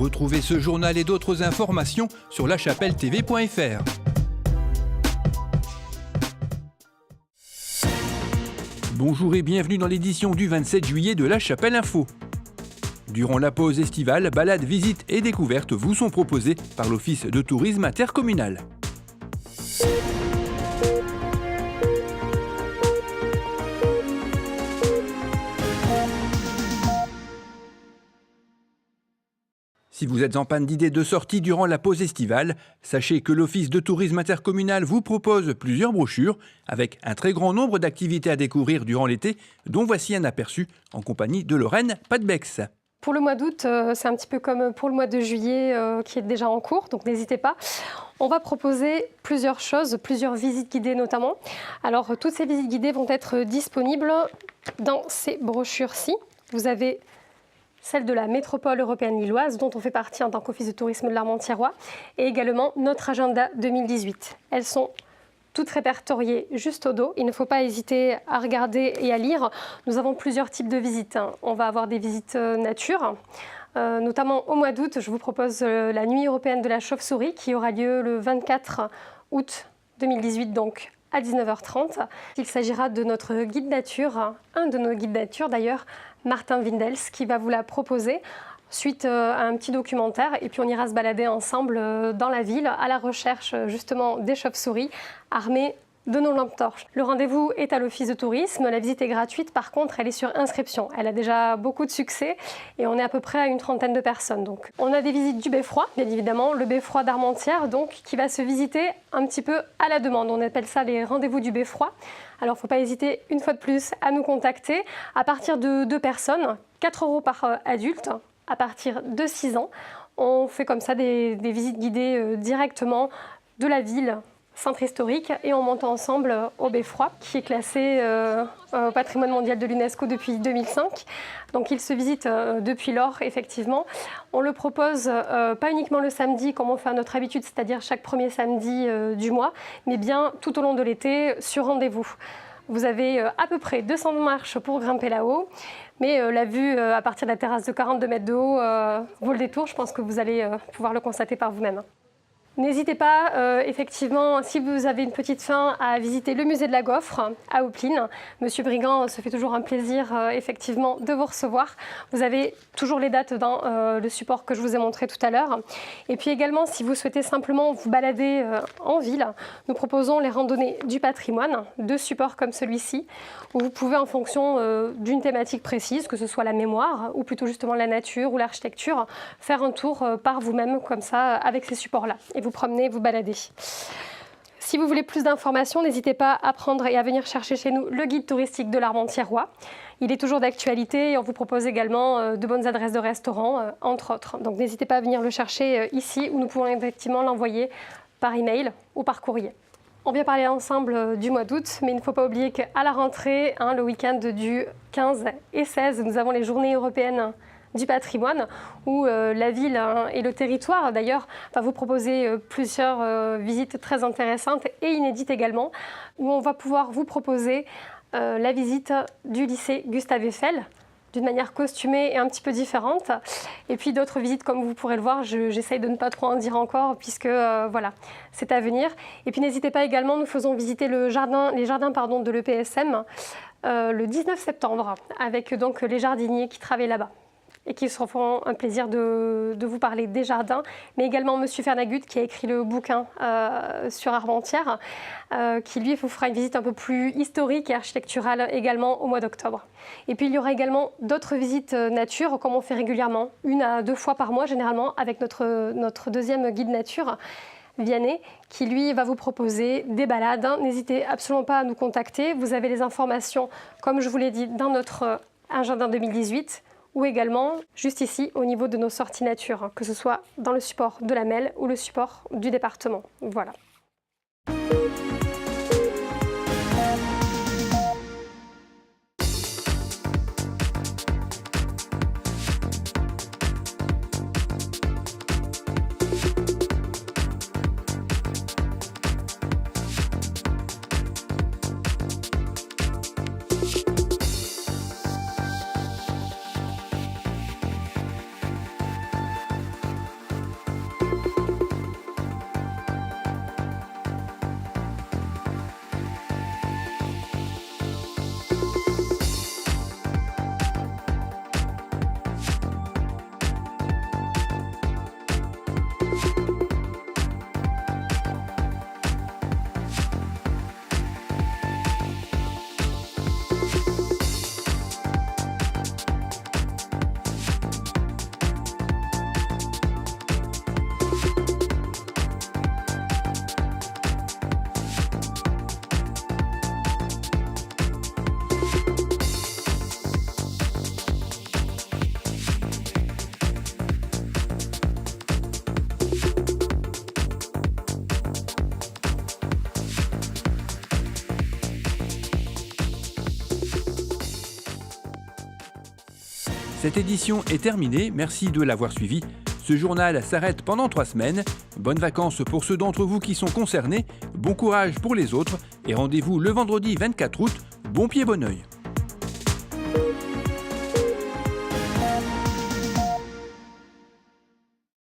Retrouvez ce journal et d'autres informations sur lachapelle-tv.fr. Bonjour et bienvenue dans l'édition du 27 juillet de La Chapelle Info. Durant la pause estivale, balades, visites et découvertes vous sont proposées par l'Office de tourisme intercommunal. Si vous êtes en panne d'idées de sortie durant la pause estivale, sachez que l'Office de tourisme intercommunal vous propose plusieurs brochures avec un très grand nombre d'activités à découvrir durant l'été, dont voici un aperçu en compagnie de Lorraine Padbex. Pour le mois d'août, c'est un petit peu comme pour le mois de juillet qui est déjà en cours, donc n'hésitez pas. On va proposer plusieurs choses, plusieurs visites guidées notamment. Alors, toutes ces visites guidées vont être disponibles dans ces brochures-ci. Vous avez celle de la métropole européenne lilloise, dont on fait partie en tant qu'Office de tourisme de l'Armentiérois, et également notre agenda 2018. Elles sont toutes répertoriées juste au dos. Il ne faut pas hésiter à regarder et à lire. Nous avons plusieurs types de visites. On va avoir des visites nature, notamment au mois d'août. Je vous propose la nuit européenne de la chauve-souris qui aura lieu le 24 août 2018, donc à 19h30. Il s'agira de notre guide nature, un de nos guides nature d'ailleurs, Martin Windels, qui va vous la proposer suite à un petit documentaire. Et puis on ira se balader ensemble dans la ville à la recherche justement des chauves-souris armées de nos lampes torches. Le rendez-vous est à l'Office de tourisme. La visite est gratuite. Par contre, elle est sur inscription. Elle a déjà beaucoup de succès et on est à peu près à une trentaine de personnes. Donc, on a des visites du beffroi, bien évidemment, le beffroi d'Armentières, donc qui va se visiter un petit peu à la demande. On appelle ça les rendez-vous du beffroi. Alors, il ne faut pas hésiter une fois de plus à nous contacter. À partir de 2 personnes, 4 € par adulte, à partir de 6 ans. On fait comme ça des visites guidées directement de la ville, centre historique, et on monte ensemble au beffroi, qui est classé au patrimoine mondial de l'UNESCO depuis 2005. Donc il se visite depuis lors, effectivement. On le propose pas uniquement le samedi, comme on fait à notre habitude, c'est-à-dire chaque premier samedi du mois, mais bien tout au long de l'été, sur rendez-vous. Vous avez à peu près 200 marches pour grimper là-haut, mais la vue à partir de la terrasse de 42 mètres de haut vaut le détour. Je pense que vous allez pouvoir le constater par vous-même. N'hésitez pas, effectivement, si vous avez une petite faim, à visiter le musée de la Gaufre à Oupline. Monsieur Brigand se fait toujours un plaisir, effectivement, de vous recevoir. Vous avez toujours les dates dans le support que je vous ai montré tout à l'heure. Et puis également, si vous souhaitez simplement vous balader en ville, nous proposons les randonnées du patrimoine, 2 supports comme celui-ci, où vous pouvez, en fonction d'une thématique précise, que ce soit la mémoire, ou plutôt justement la nature ou l'architecture, faire un tour par vous-même, comme ça, avec ces supports-là. Et vous promener, vous balader. Si vous voulez plus d'informations, n'hésitez pas à prendre et à venir chercher chez nous le guide touristique de l'Armentiérois. Il est toujours d'actualité et on vous propose également de bonnes adresses de restaurants, entre autres. Donc n'hésitez pas à venir le chercher ici, où nous pouvons effectivement l'envoyer par email ou par courrier. On vient parler ensemble du mois d'août, mais il ne faut pas oublier qu'à la rentrée, le week-end du 15 et 16, nous avons les journées européennes du patrimoine, où la ville et le territoire d'ailleurs va vous proposer plusieurs visites très intéressantes et inédites également, où on va pouvoir vous proposer la visite du lycée Gustave Eiffel d'une manière costumée et un petit peu différente, et puis d'autres visites comme vous pourrez le voir. J'essaye de ne pas trop en dire encore puisque voilà, c'est à venir. Et puis n'hésitez pas également, nous faisons visiter les jardins de l'EPSM le 19 septembre avec donc les jardiniers qui travaillent là-bas et qui se feront un plaisir de vous parler des jardins, mais également Monsieur Fernagut qui a écrit le bouquin sur Armentières, qui lui vous fera une visite un peu plus historique et architecturale également au mois d'octobre. Et puis il y aura également d'autres visites nature, comme on fait régulièrement, 1 à 2 fois par mois généralement, avec notre deuxième guide nature, Vianney, qui lui va vous proposer des balades. N'hésitez absolument pas à nous contacter, vous avez les informations, comme je vous l'ai dit, dans notre agenda 2018, ou également juste ici au niveau de nos sorties nature, que ce soit dans le support de la MEL ou le support du département. Voilà. Cette édition est terminée, merci de l'avoir suivi. Ce journal s'arrête pendant 3 semaines. Bonnes vacances pour ceux d'entre vous qui sont concernés, bon courage pour les autres et rendez-vous le vendredi 24 août. Bon pied, bon oeil.